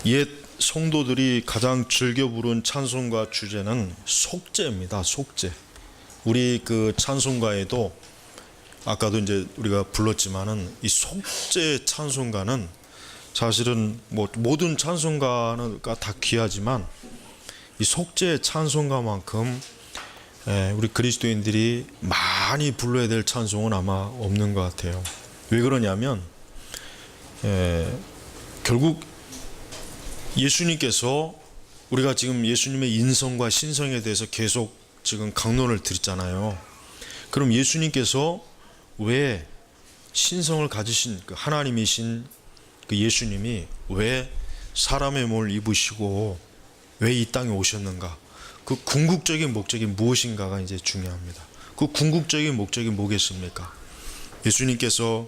옛 성도들이 가장 즐겨 부른 찬송가 주제는 속죄입니다. 속죄. 우리 그 찬송가에도 아까도 이제 우리가 불렀지만은 이 속죄 찬송가는 사실은 뭐 모든 찬송가가 다 귀하지만 이 속죄 찬송가만큼 우리 그리스도인들이 많이 불러야 될 찬송은 아마 없는 것 같아요. 왜 그러냐면 결국 예수님께서 우리가 지금 예수님의 인성과 신성에 대해서 계속 지금 강론을 드렸잖아요. 그럼 예수님께서 왜 신성을 가지신 그 하나님이신 그 예수님이 왜 사람의 몸을 입으시고 왜 이 땅에 오셨는가? 그 궁극적인 목적이 무엇인가가 이제 중요합니다. 그 궁극적인 목적이 뭐겠습니까? 예수님께서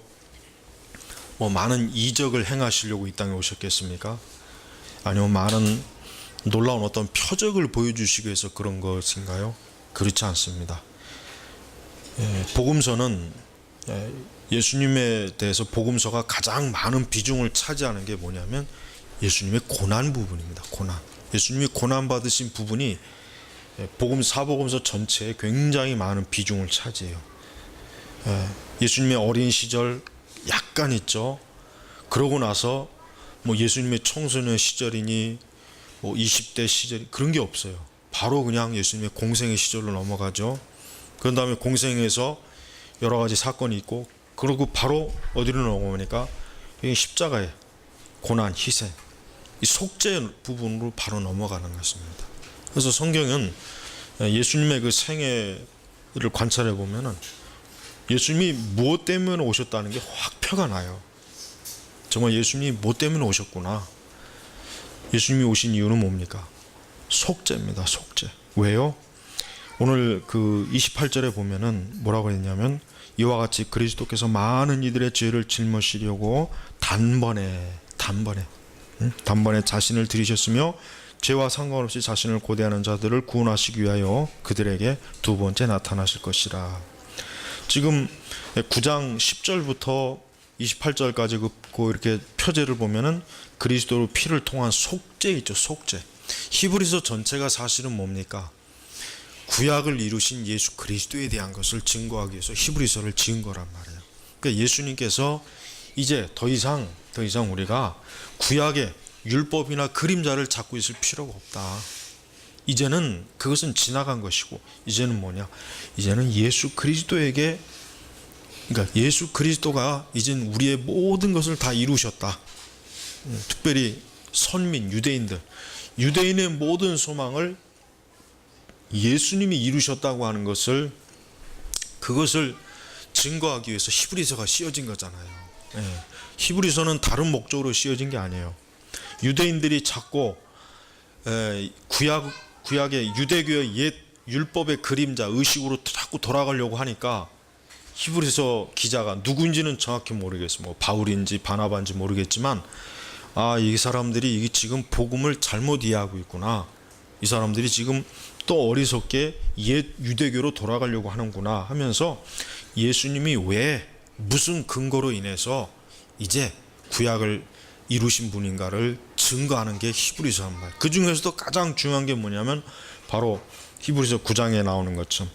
뭐 많은 이적을 행하시려고 이 땅에 오셨겠습니까? 아니면 많은 놀라운 어떤 표적을 보여주시기 위해서 그런 것인가요? 그렇지 않습니다. 복음서는 예수님에 대해서 복음서가 가장 많은 비중을 차지하는 게 뭐냐면 예수님의 고난 부분입니다. 고난. 예수님이 고난 받으신 부분이 사복음서 전체에 굉장히 많은 비중을 차지해요. 예수님의 어린 시절 약간 있죠. 그러고 나서 뭐 예수님의 청소년 시절이니 뭐 20대 시절이 그런 게 없어요. 바로 그냥 예수님의 공생의 시절로 넘어가죠. 그런 다음에 공생에서 여러 가지 사건이 있고 그리고 바로 어디로 넘어오니까 십자가의 고난, 희생, 이 속죄 부분으로 바로 넘어가는 것입니다. 그래서 성경은 예수님의 그 생애를 관찰해 보면은 예수님이 무엇 때문에 오셨다는 게 확 표가 나요. 정말 예수님이 뭐 때문에 오셨구나. 예수님이 오신 이유는 뭡니까? 속죄입니다. 속죄. 왜요? 오늘 그 28절에 보면은 뭐라고 했냐면 이와 같이 그리스도께서 많은 이들의 죄를 짊어지려고 단번에 자신을 들이셨으며 죄와 상관없이 자신을 고대하는 자들을 구원하시기 위하여 그들에게 두 번째 나타나실 것이라. 지금 9장 10절부터 28절까지 그 이렇게 표제를 보면은 그리스도로 피를 통한 속죄 있죠. 속죄. 히브리서 전체가 사실은 뭡니까? 구약을 이루신 예수 그리스도에 대한 것을 증거하기 위해서 히브리서를 지은 거란 말이에요. 그러니까 예수님께서 이제 더 이상 우리가 구약의 율법이나 그림자를 잡고 있을 필요가 없다. 이제는 그것은 지나간 것이고 이제는 뭐냐? 이제는 예수 그리스도에게, 그러니까 예수 그리스도가 이젠 우리의 모든 것을 다 이루셨다. 특별히 선민 유대인의 모든 소망을 예수님이 이루셨다고 하는 것을, 그것을 증거하기 위해서 히브리서가 씌어진 거잖아요. 히브리서는 다른 목적으로 씌어진 게 아니에요. 유대인들이 자꾸 구약의 유대교의 옛 율법의 그림자 의식으로 자꾸 돌아가려고 하니까 히브리서 기자가 누구인지는 정확히 모르겠어요. 뭐 바울인지 바나바인지 모르겠지만 이 사람들이 이게 지금 복음을 잘못 이해하고 있구나. 이 사람들이 지금 또 어리석게 옛 유대교로 돌아가려고 하는구나 하면서 예수님이 왜 무슨 근거로 인해서 이제 구약을 이루신 분인가를 증거하는 게 히브리서 한 말. 그 중에서도 가장 중요한 게 뭐냐면 바로 히브리서 9장에 나오는 것처럼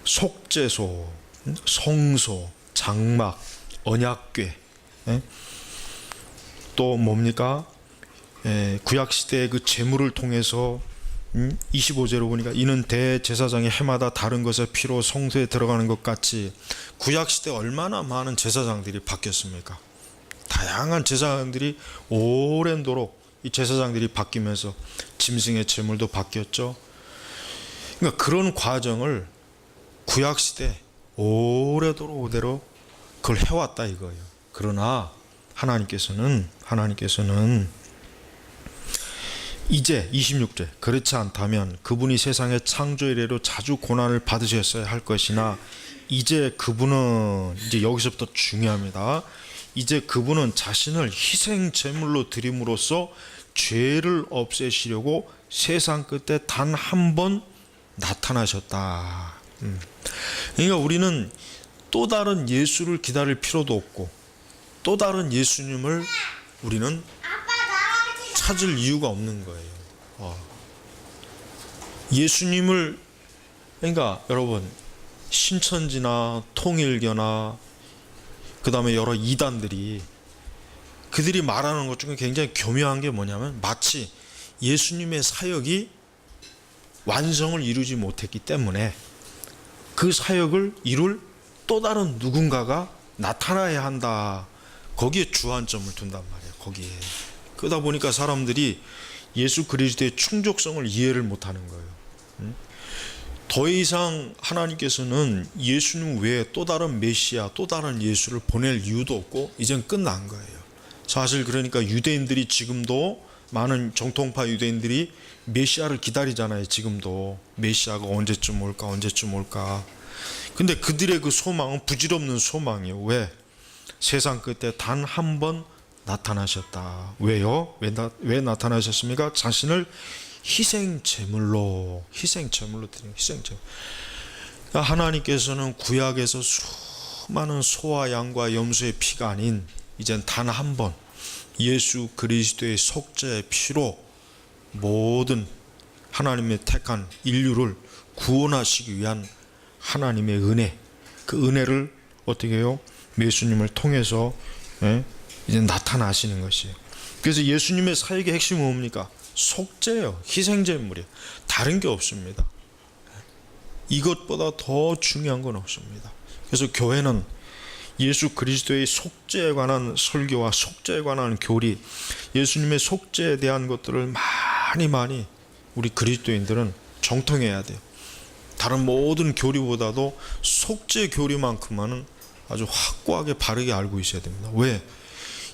속죄소, 성소, 장막, 언약궤, 또 뭡니까? 구약 시대의 그 제물을 통해서 25제로 보니까 이는 대제사장이 해마다 다른 것의 피로 성소에 들어가는 것 같이 구약 시대 얼마나 많은 제사장들이 바뀌었습니까? 다양한 제사장들이 오랜도록 이 제사장들이 바뀌면서 짐승의 제물도 바뀌었죠. 그러니까 그런 과정을 구약 시대 오래도록 그걸 해왔다 이거예요. 그러나 하나님께서는 이제 26절 그렇지 않다면 그분이 세상의 창조 이래로 자주 고난을 받으셨어야 할 것이나 이제 그분은 이제 여기서부터 중요합니다. 이제 그분은 자신을 희생 제물로 드림으로써 죄를 없애시려고 세상 끝에 단 한 번 나타나셨다. 그러니까 우리는 또 다른 예수를 기다릴 필요도 없고 또 다른 예수님을 우리는 찾을 이유가 없는 거예요. 예수님을, 그러니까 여러분, 신천지나 통일교나 그 다음에 여러 이단들이 그들이 말하는 것 중에 굉장히 교묘한 게 뭐냐면, 마치 예수님의 사역이 완성을 이루지 못했기 때문에 그 사역을 이룰 또 다른 누군가가 나타나야 한다, 거기에 주안점을 둔단 말이에요. 거기에. 그러다 보니까 사람들이 예수 그리스도의 충족성을 이해를 못하는 거예요. 더 이상 하나님께서는 예수님 외에 또 다른 메시아, 또 다른 예수를 보낼 이유도 없고 이젠 끝난 거예요. 사실 그러니까 유대인들이 지금도, 많은 정통파 유대인들이 메시아를 기다리잖아요. 지금도 메시아가 언제쯤 올까, 언제쯤 올까. 근데 그들의 그 소망은 부질없는 소망이에요. 왜? 세상 끝에 단 한 번 나타나셨다. 왜요? 왜 나타나셨습니까? 자신을 희생 제물로 드리는 희생 제물. 그러니까 하나님께서는 구약에서 수많은 소와 양과 염소의 피가 아닌 이젠 단 한 번 예수 그리스도의 속죄의 피로 모든 하나님의 택한 인류를 구원하시기 위한 하나님의 은혜, 그 은혜를 어떻게 해요? 예수님을 통해서 이제 나타나시는 것이에요. 그래서 예수님의 사역의 핵심은 뭡니까? 속죄예요. 희생제물이에요. 다른 게 없습니다. 이것보다 더 중요한 건 없습니다. 그래서 교회는 예수 그리스도의 속죄에 관한 설교와 속죄에 관한 교리, 예수님의 속죄에 대한 것들을 많이 우리 그리스도인들은 정통해야 돼요. 다른 모든 교리보다도 속죄 교리만큼만은 아주 확고하게 바르게 알고 있어야 됩니다. 왜?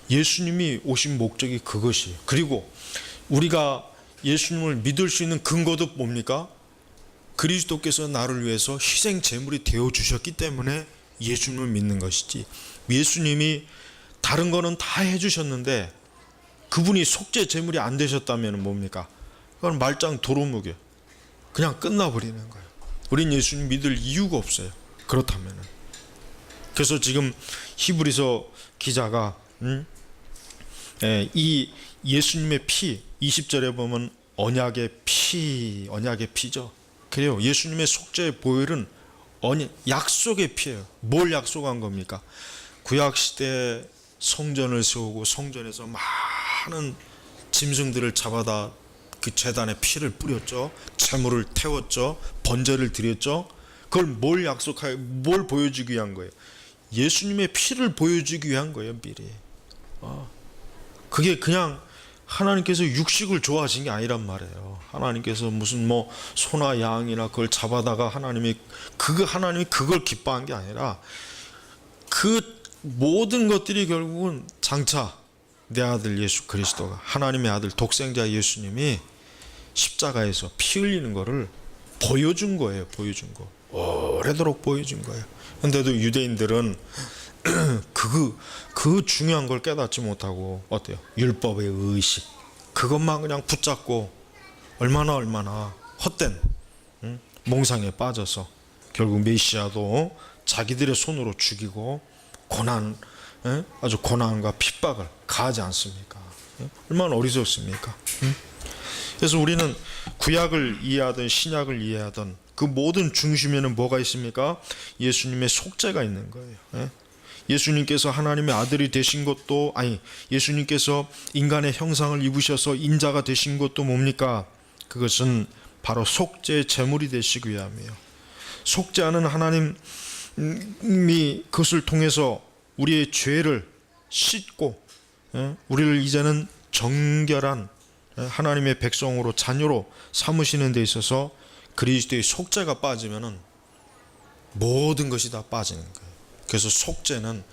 예수님이 오신 목적이 그것이에요. 그리고 우리가 예수님을 믿을 수 있는 근거도 뭡니까? 그리스도께서 나를 위해서 희생 제물이 되어 주셨기 때문에 예수님을 믿는 것이지, 예수님이 다른 거는 다 해주셨는데 그분이 속죄 제물이 안 되셨다면 뭡니까? 그건 말짱 도루묵이에요. 그냥 끝나버리는 거예요. 우린 예수님 믿을 이유가 없어요. 그렇다면. 그래서 지금 히브리서 기자가 이 예수님의 피, 20절에 보면 언약의 피죠. 그래요. 예수님의 속죄의 보혈은 약속의 피예요. 뭘 약속한 겁니까? 구약시대 성전을 세우고 성전에서 많은 짐승들을 잡아다 그 제단에 피를 뿌렸죠. 제물을 태웠죠. 번제를 드렸죠. 그걸 뭘 보여주기 위한 거예요? 예수님의 피를 보여주기 위한 거예요. 미리. 그게 그냥 하나님께서 육식을 좋아하신 게 아니란 말이에요. 하나님께서 무슨 소나 양이나 그걸 잡아다가 하나님이 그걸 기뻐한 게 아니라, 그 모든 것들이 결국은 장차 내 아들 예수 그리스도가, 하나님의 아들 독생자 예수님이 십자가에서 피 흘리는 거를 보여준 거예요. 보여준 거. 오래도록 보여준 거예요. 근데도 유대인들은 그 중요한 걸 깨닫지 못하고 어때요? 율법의 의식, 그것만 그냥 붙잡고 얼마나 헛된 몽상에 빠져서 결국 메시아도 자기들의 손으로 죽이고 아주 고난과 핍박을 가하지 않습니까? 얼마나 어리석습니까? 그래서 우리는 구약을 이해하든 신약을 이해하든 그 모든 중심에는 뭐가 있습니까? 예수님의 속죄가 있는 거예요. 예수님께서 하나님의 아들이 되신 것도, 예수님께서 인간의 형상을 입으셔서 인자가 되신 것도 뭡니까? 그것은 바로 속죄의 제물이 되시기 위함이에요. 속죄하는 하나님이 그것을 통해서 우리의 죄를 씻고 우리를 이제는 정결한 하나님의 백성으로, 자녀로 삼으시는 데 있어서 그리스도의 속죄가 빠지면은 모든 것이 다 빠지는 거예요. 그래서 속죄는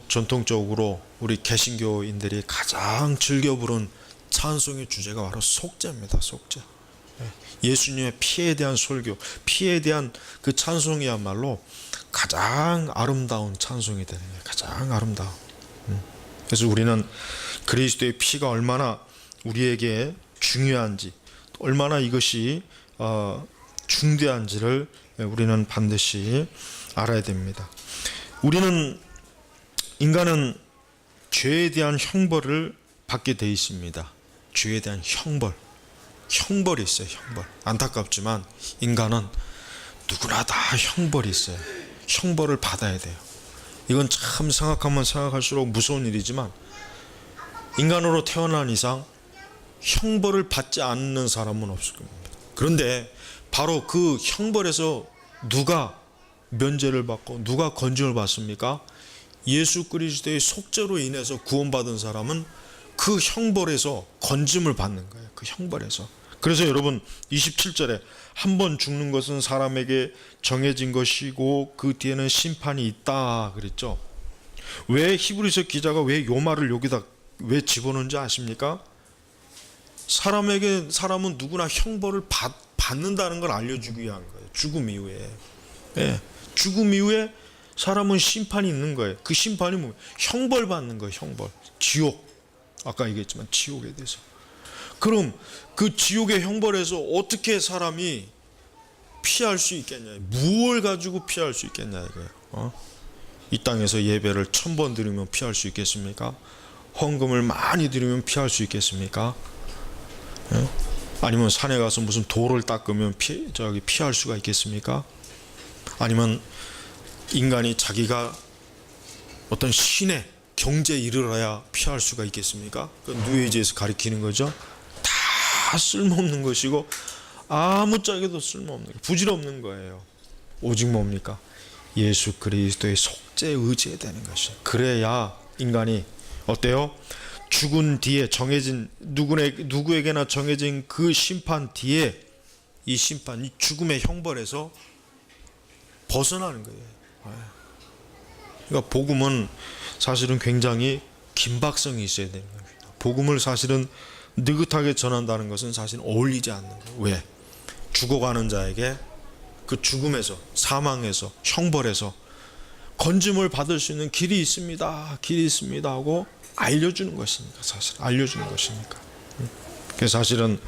전통적으로 우리 개신교인들이 가장 즐겨 부른 찬송의 주제가 바로 속죄입니다. 속죄. 예수님의 피에 대한 설교, 피에 대한 그 찬송이야말로 가장 아름다운 찬송이 되는 거예요. 가장 아름다운. 그래서 우리는 그리스도의 피가 얼마나 우리에게 중요한지, 얼마나 이것이 중대한지를 우리는 반드시 알아야 됩니다. 인간은 죄에 대한 형벌을 받게 돼 있습니다. 죄에 대한 형벌이 있어요. 형벌. 안타깝지만 인간은 누구나 다 형벌이 있어요. 형벌을 받아야 돼요. 이건 참 생각하면 생각할수록 무서운 일이지만 인간으로 태어난 이상 형벌을 받지 않는 사람은 없을 겁니다. 그런데 바로 그 형벌에서 누가 면제를 받고 누가 건짐을 받습니까? 예수 그리스도의 속죄로 인해서 구원받은 사람은 그 형벌에서 건짐을 받는 거예요. 그 형벌에서. 그래서 여러분 27절에 한 번 죽는 것은 사람에게 정해진 것이고 그 뒤에는 심판이 있다 그랬죠. 왜 히브리서 기자가 왜 요 말을 여기다 왜 집어넣은지 아십니까? 사람은 누구나 형벌을 받는다는 걸 알려주기 위한 거예요. 죽음 이후에. 예, 죽음 이후에 사람은 심판이 있는 거예요. 그 심판이 뭐예요? 형벌 받는 거예요. 형벌. 지옥. 아까 얘기했지만 지옥에 대해서. 그럼 그 지옥의 형벌에서 어떻게 사람이 피할 수 있겠냐? 무엇을 가지고 피할 수 있겠냐 이거예요. 이 땅에서 예배를 1000번 드리면 피할 수 있겠습니까? 헌금을 많이 드리면 피할 수 있겠습니까? 예? 아니면 산에 가서 무슨 돌을 닦으면 피할 수가 있겠습니까? 아니면 인간이 자기가 어떤 신의 경제에 이르러야 피할 수가 있겠습니까? 그 누에지에서 가리키는 거죠. 다 쓸모없는 것이고 아무짝에도 쓸모없는 거예요. 부질없는 거예요. 오직 뭡니까? 예수 그리스도의 속죄에 의지해야 되는 것이에요. 그래야 인간이 어때요? 죽은 뒤에 정해진 누구에게나 정해진 그 심판 뒤에 이 심판, 이 죽음의 형벌에서 벗어나는 거예요. 그러니까 복음은 사실은 굉장히 긴박성이 있어야 되는 겁니다. 복음을 사실은 느긋하게 전한다는 것은 사실 어울리지 않는 거예요. 왜? 죽어가는 자에게 그 죽음에서, 사망에서, 형벌에서 건짐을 받을 수 있는 길이 있습니다. 길이 있습니다 하고 알려주는 것이니까, 사실 알려주는 것이니까. 그래서 사실은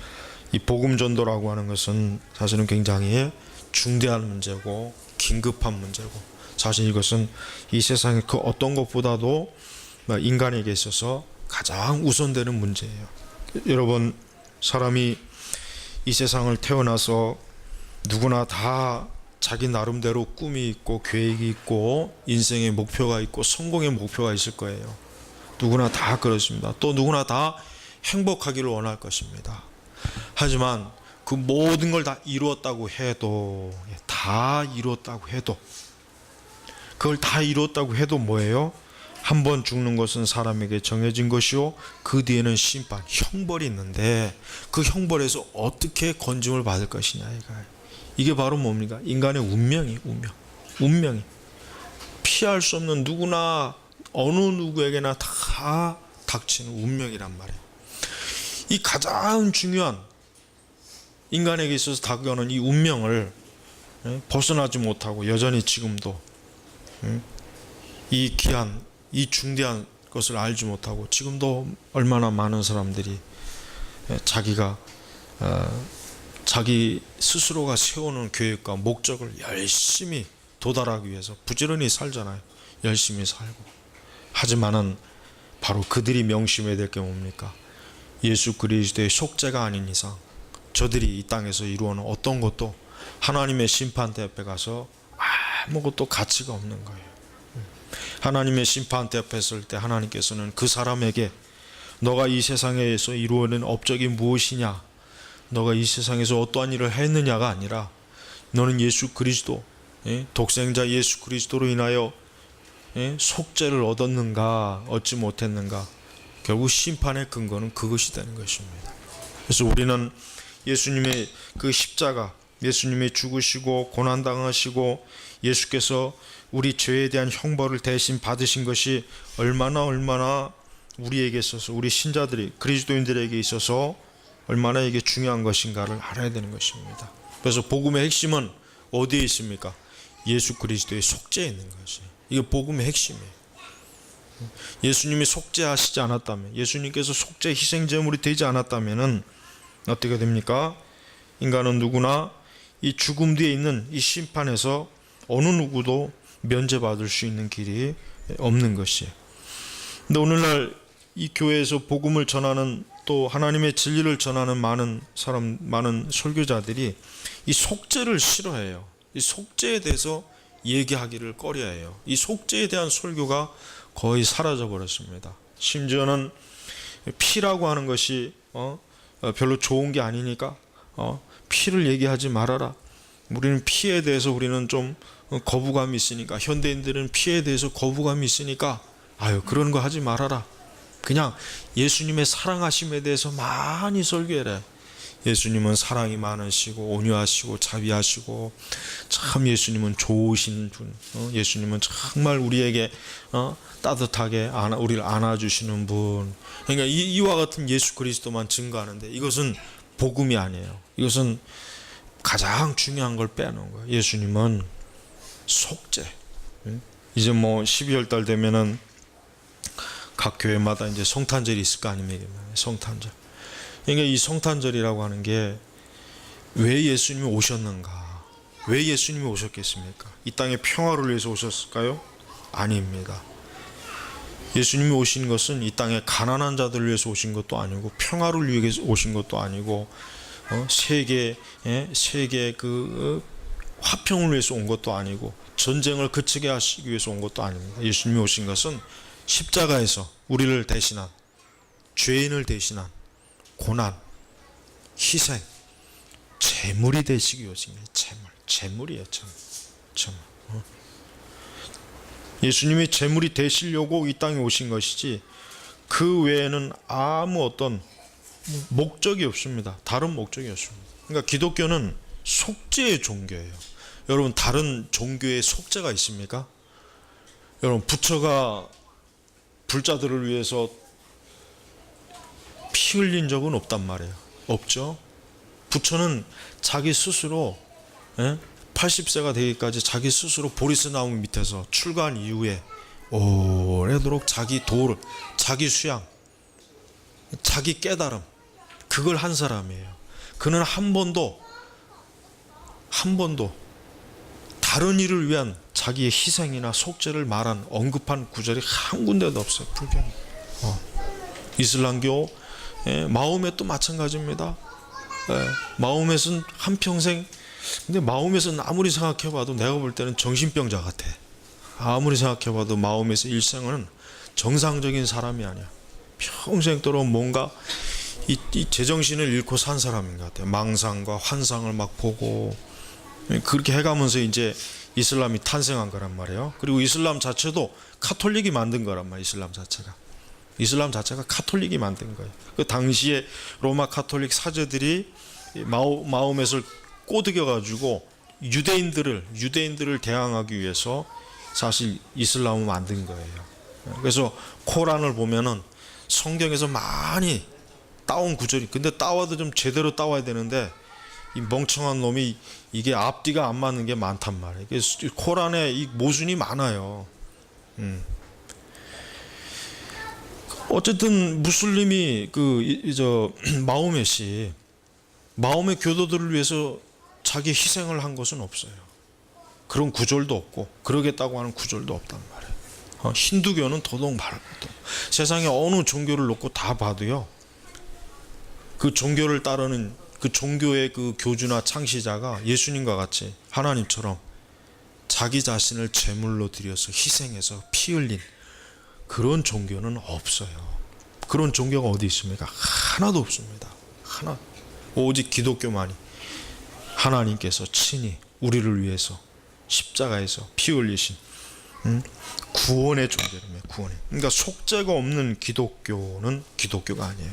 이 복음 전도라고 하는 것은 사실은 굉장히 중대한 문제고 긴급한 문제고, 사실 이것은 이 세상의 그 어떤 것보다도 인간에게 있어서 가장 우선되는 문제예요. 여러분, 사람이 이 세상을 태어나서 누구나 다 자기 나름대로 꿈이 있고 계획이 있고 인생의 목표가 있고 성공의 목표가 있을 거예요. 누구나 다 그렇습니다. 또 누구나 다 행복하기를 원할 것입니다. 하지만 그 모든 걸 다 이루었다고 해도 그걸 다 이루었다고 해도 뭐예요? 한 번 죽는 것은 사람에게 정해진 것이요 그 뒤에는 심판, 형벌이 있는데 그 형벌에서 어떻게 건짐을 받을 것이냐 이게 바로 뭡니까? 인간의 운명이 피할 수 없는 누구나 어느 누구에게나 다 닥치는 운명이란 말이에요. 이 가장 중요한 인간에게 있어서 다가오는 이 운명을 벗어나지 못하고 여전히 지금도 이 귀한 이 중대한 것을 알지 못하고 지금도 얼마나 많은 사람들이 자기 스스로가 세우는 계획과 목적을 열심히 도달하기 위해서 부지런히 살잖아요. 열심히 살고. 하지만은 바로 그들이 명심해야 될 게 뭡니까? 예수 그리스도의 속죄가 아닌 이상 저들이 이 땅에서 이루어는 어떤 것도 하나님의 심판대 앞에 가서 아무것도 가치가 없는 거예요. 하나님의 심판대 앞에 설 때 하나님께서는 그 사람에게 너가 이 세상에서 이루어낸 업적이 무엇이냐, 너가 이 세상에서 어떠한 일을 했느냐가 아니라 너는 예수 그리스도, 독생자 예수 그리스도로 인하여 속죄를 얻었는가 얻지 못했는가, 결국 심판의 근거는 그것이 되는 것입니다. 그래서 우리는 예수님의 그 십자가, 예수님이 죽으시고 고난당하시고 예수께서 우리 죄에 대한 형벌을 대신 받으신 것이 얼마나 우리에게 있어서, 우리 신자들이 그리스도인들에게 있어서 얼마나 이게 중요한 것인가를 알아야 되는 것입니다. 그래서 복음의 핵심은 어디에 있습니까? 예수 그리스도의 속죄에 있는 것이. 이게 복음의 핵심이에요. 예수님이 속죄하시지 않았다면, 예수님께서 속죄 희생제물이 되지 않았다면은 어떻게 됩니까? 인간은 누구나 이 죽음 뒤에 있는 이 심판에서 어느 누구도 면제받을 수 있는 길이 없는 것이에요. 근데 오늘날 이 교회에서 복음을 전하는 또 하나님의 진리를 전하는 많은 설교자들이 이 속죄를 싫어해요. 이 속죄에 대해서 얘기하기를 꺼려해요. 이 속죄에 대한 설교가 거의 사라져 버렸습니다. 심지어는 피라고 하는 것이 별로 좋은 게 아니니까 피를 얘기하지 말아라. 우리는 피에 대해서 우리는 좀 거부감이 있으니까, 현대인들은 피에 대해서 거부감이 있으니까 그런 거 하지 말아라. 그냥 예수님의 사랑하심에 대해서 많이 설교해라. 예수님은 사랑이 많으시고 온유하시고 자비하시고 참 예수님은 좋으신 분, 예수님은 정말 우리에게 따뜻하게 우리를 안아주시는 분. 그러니까 이와 같은 예수 그리스도만 증거하는데 이것은 복음이 아니에요. 이것은 가장 중요한 걸 빼놓은 거예요. 예수님은 속죄. 이제 12월 달 되면은 각 교회마다 이제 성탄절이 있을 거 아닙니까? 성탄절. 그러니까 이 성탄절이라고 하는 게 왜 예수님이 오셨는가? 왜 예수님이 오셨겠습니까? 이 땅에 평화를 위해서 오셨을까요? 아닙니다. 예수님이 오신 것은 이 땅에 가난한 자들을 위해서 오신 것도 아니고 평화를 위해서 오신 것도 아니고 세계 그 화평을 위해서 온 것도 아니고 전쟁을 그치게 하시기 위해서 온 것도 아닙니다. 예수님이 오신 것은 십자가에서 우리를 대신한, 죄인을 대신한 고난, 희생, 제물이 되시기 위해서. 제물이에요. 제물. 예수님이 제물이 되시려고 이 땅에 오신 것이지 그 외에는 아무 어떤 목적이 없습니다. 다른 목적이 없습니다. 그러니까 기독교는 속죄의 종교예요. 여러분, 다른 종교에 속죄가 있습니까? 여러분, 부처가 불자들을 위해서 피 흘린 적은 없단 말이에요. 없죠. 부처는 자기 스스로 80세가 되기까지 자기 스스로 보리스 나무 밑에서 출가한 이후에 오래도록 자기 도를, 자기 수양, 자기 깨달음, 그걸 한 사람이에요. 그는 한 번도 다른 일을 위한 자기의 희생이나 속죄를 말한, 언급한 구절이 한 군데도 없어요. 불경에. 이슬람교 마호멧도 마찬가지입니다. 마호멧은 한평생, 근데 마호멧은 아무리 생각해봐도 내가 볼 때는 정신병자 같아. 아무리 생각해봐도 마호멧의 일생은 정상적인 사람이 아니야. 평생도록 뭔가 이 제정신을 잃고 산 사람인 것 같아요. 망상과 환상을 막 보고 그렇게 해가면서 이제 이슬람이 탄생한 거란 말이에요. 그리고 이슬람 자체도 카톨릭이 만든 거란 말이에요. 이슬람 자체가 카톨릭이 만든 거예요. 그 당시에 로마 카톨릭 사제들이 마호멧을 꼬드겨 가지고 유대인들을 대항하기 위해서 사실 이슬람을 만든 거예요. 그래서 코란을 보면은 성경에서 많이 따온 구절이, 근데 따와도 좀 제대로 따와야 되는데 이 멍청한 놈이 이게 앞뒤가 안 맞는 게 많단 말이에요. 그래서 코란에 이 모순이 많아요. 어쨌든 무슬림이 마호멧 교도들을 위해서 자기 희생을 한 것은 없어요. 그런 구절도 없고 그러겠다고 하는 구절도 없단 말이에요. 힌두교는 더더욱 말할 것도 없고, 세상에 어느 종교를 놓고 다 봐도요, 그 종교를 따르는 그 종교의 그 교주나 창시자가 예수님과 같이 하나님처럼 자기 자신을 제물로 드려서 희생해서 피 흘린 그런 종교는 없어요. 그런 종교가 어디 있습니까? 하나도 없습니다. 하나. 오직 기독교만이 하나님께서 친히 우리를 위해서 십자가에서 피 흘리신 구원의 종교라며, 구원의. 그러니까 속죄가 없는 기독교는 기독교가 아니에요.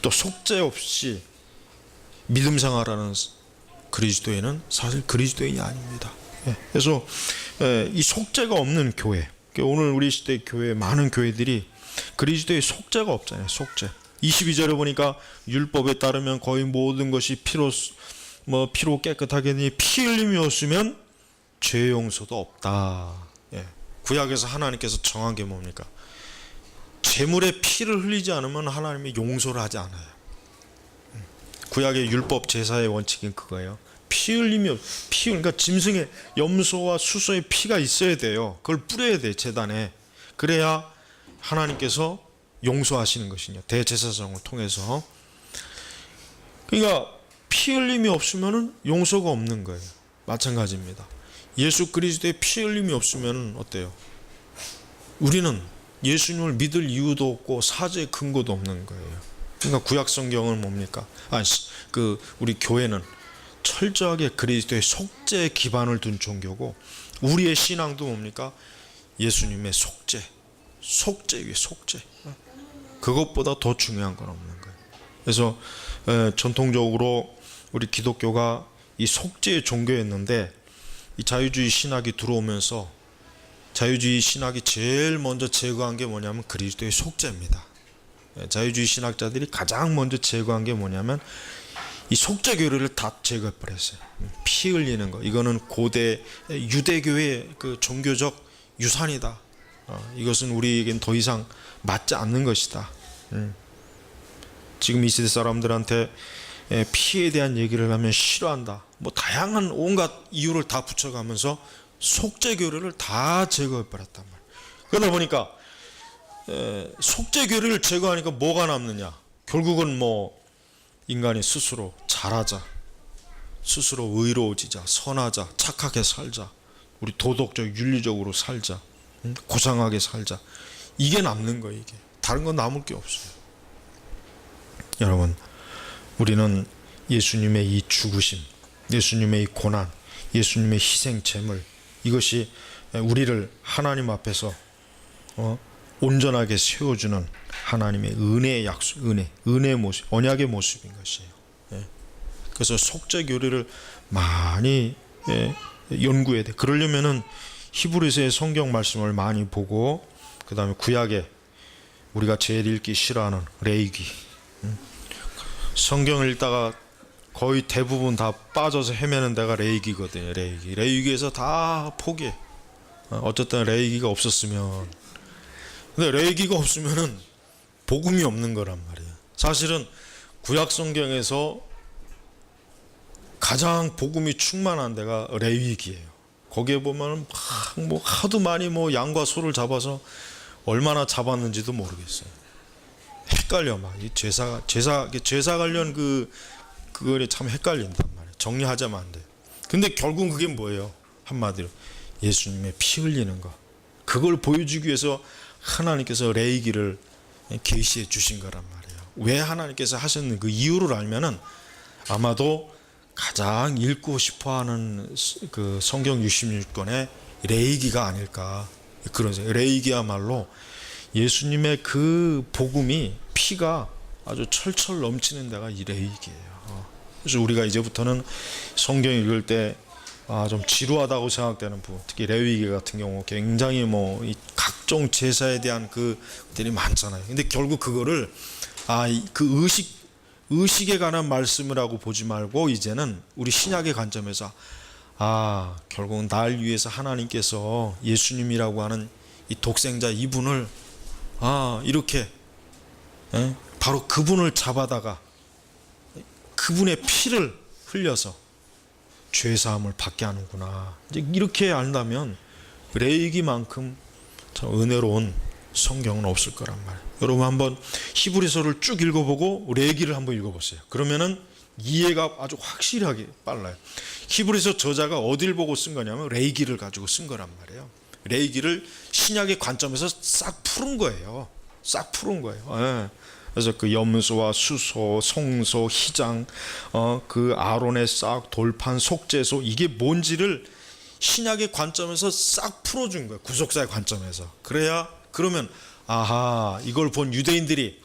또 속죄 없이 믿음 생활하는 그리스도인은 사실 그리스도인이 아닙니다. 그래서 이 속죄가 없는 교회, 오늘 우리 시대 교회 많은 교회들이 그리스도의 속죄가 없잖아요. 속죄. 22절에 보니까 율법에 따르면 거의 모든 것이 피로 깨끗하게 되니 피 흘림이 없으면 죄 용서도 없다. 구약에서 하나님께서 정한 게 뭡니까? 제물에 피를 흘리지 않으면 하나님이 용서를 하지 않아요. 구약의 율법 제사의 원칙인 그거예요. 피 흘림이 그러니까 짐승의 염소와 수소의 피가 있어야 돼요. 그걸 뿌려야 돼, 제단에. 그래야 하나님께서 용서하시는 것이냐, 대제사장을 통해서. 그러니까 피 흘림이 없으면 용서가 없는 거예요. 마찬가지입니다. 예수 그리스도의 피 흘림이 없으면 어때요? 우리는 예수님을 믿을 이유도 없고 사죄의 근거도 없는 거예요. 그러니까 구약 성경은 뭡니까? 우리 교회는 철저하게 그리스도의 속죄에 기반을 둔 종교고, 우리의 신앙도 뭡니까? 예수님의 속죄 위에 속죄. 그것보다 더 중요한 건 없는 거예요. 그래서 전통적으로 우리 기독교가 이 속죄의 종교였는데, 이 자유주의 신학이 들어오면서 자유주의 신학이 제일 먼저 제거한 게 뭐냐면 그리스도의 속죄입니다. 자유주의 신학자들이 가장 먼저 제거한 게 뭐냐면 이 속죄 교리를 다 제거해 버렸어요. 피 흘리는 거, 이거는 고대 유대교의 그 종교적 유산이다. 이것은 우리에겐 더 이상 맞지 않는 것이다. 지금 이 시대 사람들한테 피에 대한 얘기를 하면 싫어한다. 뭐 다양한 온갖 이유를 다 붙여가면서 속죄 교리를 다 제거해 버렸단 말이에요. 그러다 보니까 속죄 교리를 제거하니까 뭐가 남느냐? 결국은 뭐 인간이 스스로 잘하자, 스스로 의로워지자, 선하자, 착하게 살자, 우리 도덕적 윤리적으로 살자, 고상하게 살자, 이게 남는 거예요. 이게 다른 건 남을 게 없어요. 여러분, 우리는 예수님의 이 죽으심, 예수님의 이 고난, 예수님의 희생 제물, 이것이 우리를 하나님 앞에서 온전하게 세워주는 하나님의 은혜의 약속, 은혜의 모습, 언약의 모습인 것이에요. 그래서 속죄 교리를 많이 연구해야 돼. 그러려면은 히브리서의 성경 말씀을 많이 보고, 그 다음에 구약에 우리가 제일 읽기 싫어하는 레위기, 성경을 읽다가 거의 대부분 다 빠져서 헤매는 데가 레위기거든요. 레위기에서 다 포기해. 어쨌든 레위기가 없었으면, 근데 레위기가 없으면은 복음이 없는 거란 말이에요. 사실은 구약 성경에서 가장 복음이 충만한 데가 레위기예요. 거기에 보면 뭐 하도 많이 뭐 양과 소를 잡아서 얼마나 잡았는지도 모르겠어요. 헷갈려. 막 이 제사 관련 그거에 참 헷갈린단 말이에요. 정리하자면 안 돼. 근데 결국은 그게 뭐예요? 한마디로 예수님의 피 흘리는 거, 그걸 보여주기 위해서 하나님께서 레위기를 계시해 주신 거란 말이에요. 왜 하나님께서 하셨는 그 이유를 알면은 아마도 가장 읽고 싶어하는 그 성경 66권의 레위기가 아닐까. 그러죠. 레위기야말로 예수님의 그 복음이, 피가 아주 철철 넘치는 데가 이 레위기예요. 그래서 우리가 이제부터는 성경 읽을 때 좀 지루하다고 생각되는 부분, 특히 레위기 같은 경우 굉장히 뭐 이 각종 제사에 대한 그들이 많잖아요. 근데 결국 그거를 그 의식에 관한 말씀을 하고 보지 말고, 이제는 우리 신약의 관점에서 결국은 날 위해서 하나님께서 예수님이라고 하는 이 독생자 이분을 이렇게 바로 그분을 잡아다가 그분의 피를 흘려서 죄사함을 받게 하는구나. 이제 이렇게 안다면 레위기만큼 참 은혜로운 성경은 없을 거란 말이에요. 여러분 한번 히브리서를 쭉 읽어보고 레위기를 한번 읽어보세요. 그러면은 이해가 아주 확실하게 빨라요. 히브리서 저자가 어딜 보고 쓴 거냐면 레위기를 가지고 쓴 거란 말이에요. 레위기를 신약의 관점에서 싹 푸른 거예요. 싹 푸른 거예요. 그래서 그 염소와 수소, 성소, 희장, 그 아론의 싹, 돌판, 속죄소, 이게 뭔지를 신약의 관점에서 싹 풀어준 거예요. 구속사의 관점에서. 그러면 이걸 본 유대인들이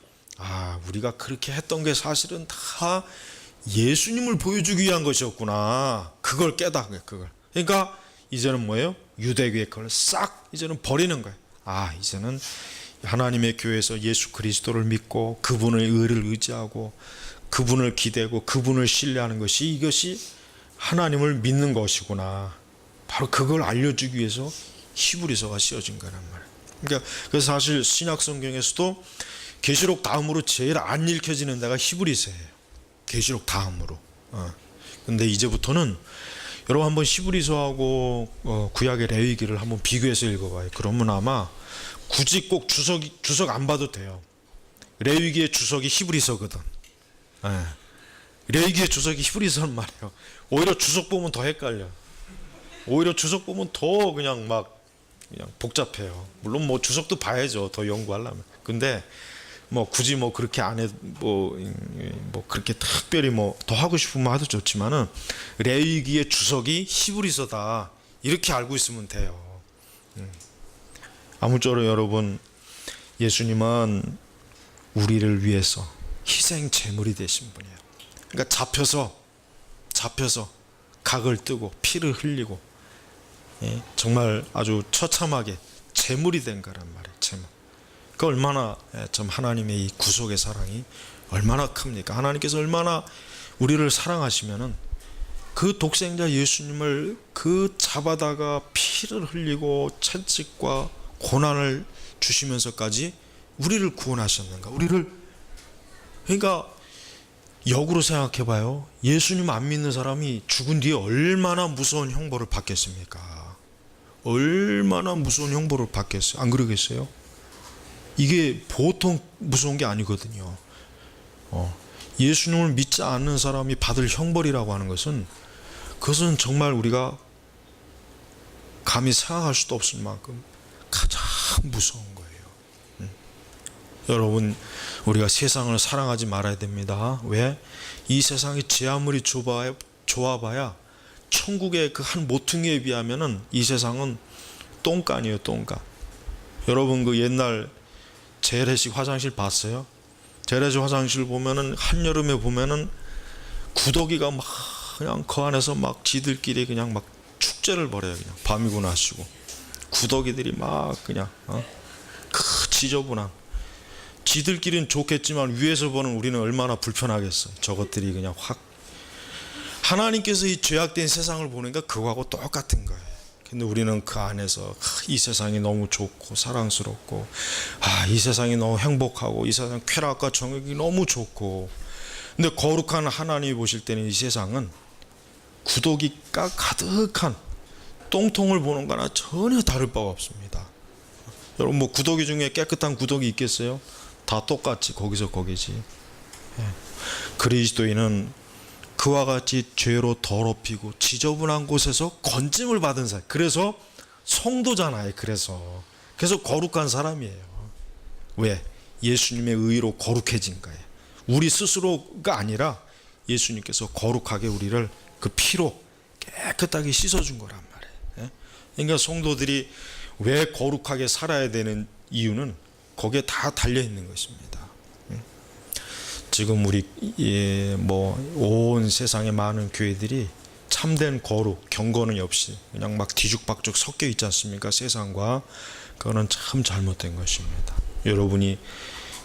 우리가 그렇게 했던 게 사실은 다 예수님을 보여주기 위한 것이었구나. 그걸 깨닫는 거예요. 그걸. 그러니까 이제는 뭐예요? 유대교의 그걸 싹 이제는 버리는 거예요. 이제는 하나님의 교회에서 예수 그리스도를 믿고 그분의 의를 의지하고 그분을 기대고 그분을 신뢰하는 것이, 이것이 하나님을 믿는 것이구나. 바로 그걸 알려주기 위해서 히브리서가 씌워진 거란 말이에요. 그러니까 그래서 사실 신약 성경에서도 계시록 다음으로 제일 안 읽혀지는 데가 히브리서예요. 계시록 다음으로. 근데 이제부터는 여러분 한번 히브리서하고 구약의 레위기를 한번 비교해서 읽어봐요. 그러면 아마 굳이 꼭 주석 안 봐도 돼요. 레위기의 주석이 히브리서거든. 예. 레위기의 주석이 히브리서란 말이에요. 오히려 주석 보면 더 헷갈려. 오히려 주석 보면 더 그냥 복잡해요. 물론 뭐 주석도 봐야죠. 더 연구하려면. 근데 뭐 굳이 뭐 그렇게 안 해 뭐 그렇게 특별히 뭐 더 하고 싶으면 하도 좋지만은 레위기의 주석이 히브리서다. 이렇게 알고 있으면 돼요. 아무쪼록 여러분, 예수님은 우리를 위해서 희생 제물이 되신 분이에요. 그러니까 잡혀서 각을 뜨고 피를 흘리고, 예, 정말 아주 처참하게 제물이 된 거란 말이에요. 제물. 그 얼마나 참 하나님의 이 구속의 사랑이 얼마나 큽니까? 하나님께서 얼마나 우리를 사랑하시면은 그 독생자 예수님을 그 잡아다가 피를 흘리고 채찍과 고난을 주시면서까지 우리를 구원하셨는가? 그러니까 역으로 생각해 봐요. 예수님 안 믿는 사람이 죽은 뒤에 얼마나 무서운 형벌을 받겠습니까? 얼마나 무서운 형벌을 받겠어요? 안 그러겠어요? 이게 보통 무서운 게 아니거든요. 예수님을 믿지 않는 사람이 받을 형벌이라고 하는 것은, 그것은 정말 우리가 감히 생각할 수도 없을 만큼 가장 무서운 거예요. 여러분, 우리가 세상을 사랑하지 말아야 됩니다. 왜? 이 세상이 제 아무리 좋아봐야 천국의 그 한 모퉁이에 비하면은 이 세상은 똥간이에요. 똥간. 여러분, 그 옛날 재래식 화장실 봤어요? 재래식 화장실 보면은 한여름에 보면은 구더기가 막 그냥 그 안에서 막 지들끼리 그냥 막 축제를 벌여요. 그냥 밤이고 낮이고 구더기들이 막 그냥 그 지저분한, 지들끼리는 좋겠지만 위에서 보는 우리는 얼마나 불편하겠어요. 저것들이 그냥 확. 하나님께서 이 죄악된 세상을 보니까 그거하고 똑같은 거예요. 근데 우리는 그 안에서 이 세상이 너무 좋고 사랑스럽고, 이 세상이 너무 행복하고, 이 세상 쾌락과 정욕이 너무 좋고. 근데 거룩한 하나님이 보실 때는 이 세상은 구더기가 가득한 똥통을 보는 거나 전혀 다를 바가 없습니다. 여러분, 뭐 구더기 중에 깨끗한 구더기 있겠어요? 다 똑같이 거기서 거기지. 그리스도인은 그와 같이 죄로 더럽히고 지저분한 곳에서 건짐을 받은 사람, 그래서 성도잖아요. 그래서 거룩한 사람이에요. 왜? 예수님의 의로 거룩해진 거예요. 우리 스스로가 아니라 예수님께서 거룩하게 우리를 그 피로 깨끗하게 씻어준 거란 말이에요. 그러니까 성도들이 왜 거룩하게 살아야 되는 이유는 거기에 다 달려 있는 것입니다. 지금 우리 온 세상의 많은 교회들이 참된 거룩, 경건이 없이 그냥 막 뒤죽박죽 섞여 있지 않습니까? 세상과. 그거는 참 잘못된 것입니다. 여러분이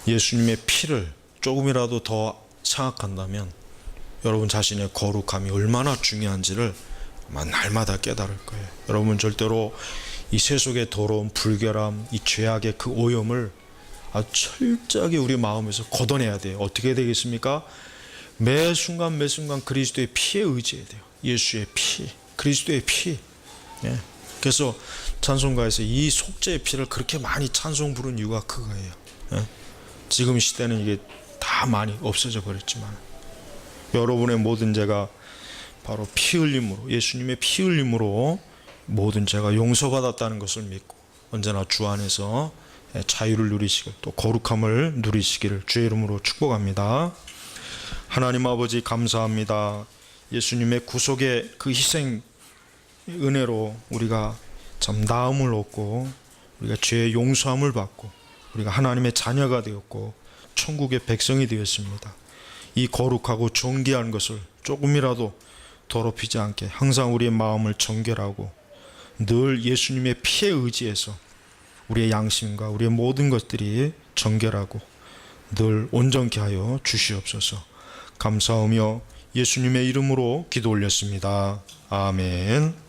예수님의 피를 조금이라도 더 생각한다면 여러분 자신의 거룩함이 얼마나 중요한지를 아마 날마다 깨달을 거예요. 여러분 절대로 이 세속의 더러운 불결함, 이 죄악의 그 오염을 아주 철저하게 우리 마음에서 걷어내야 돼요. 어떻게 되겠습니까? 매 순간 그리스도의 피에 의지해야 돼요. 예수의 피, 그리스도의 피. 그래서 찬송가에서 이 속죄의 피를 그렇게 많이 찬송 부른 이유가 그거예요. 지금 시대는 이게 다 많이 없어져 버렸지만 여러분의 모든 죄가 바로 피 흘림으로, 예수님의 피 흘림으로 모든 죄가 용서받았다는 것을 믿고 언제나 주 안에서 자유를 누리시길, 또 거룩함을 누리시기를 주의 이름으로 축복합니다. 하나님 아버지, 감사합니다. 예수님의 구속의 그 희생 은혜로 우리가 참 나음을 얻고, 우리가 죄의 용서함을 받고, 우리가 하나님의 자녀가 되었고 천국의 백성이 되었습니다. 이 거룩하고 존귀한 것을 조금이라도 더럽히지 않게 항상 우리의 마음을 정결하고 늘 예수님의 피에 의지해서 우리의 양심과 우리의 모든 것들이 정결하고 늘 온전케 하여 주시옵소서. 감사하며 예수님의 이름으로 기도 올렸습니다. 아멘.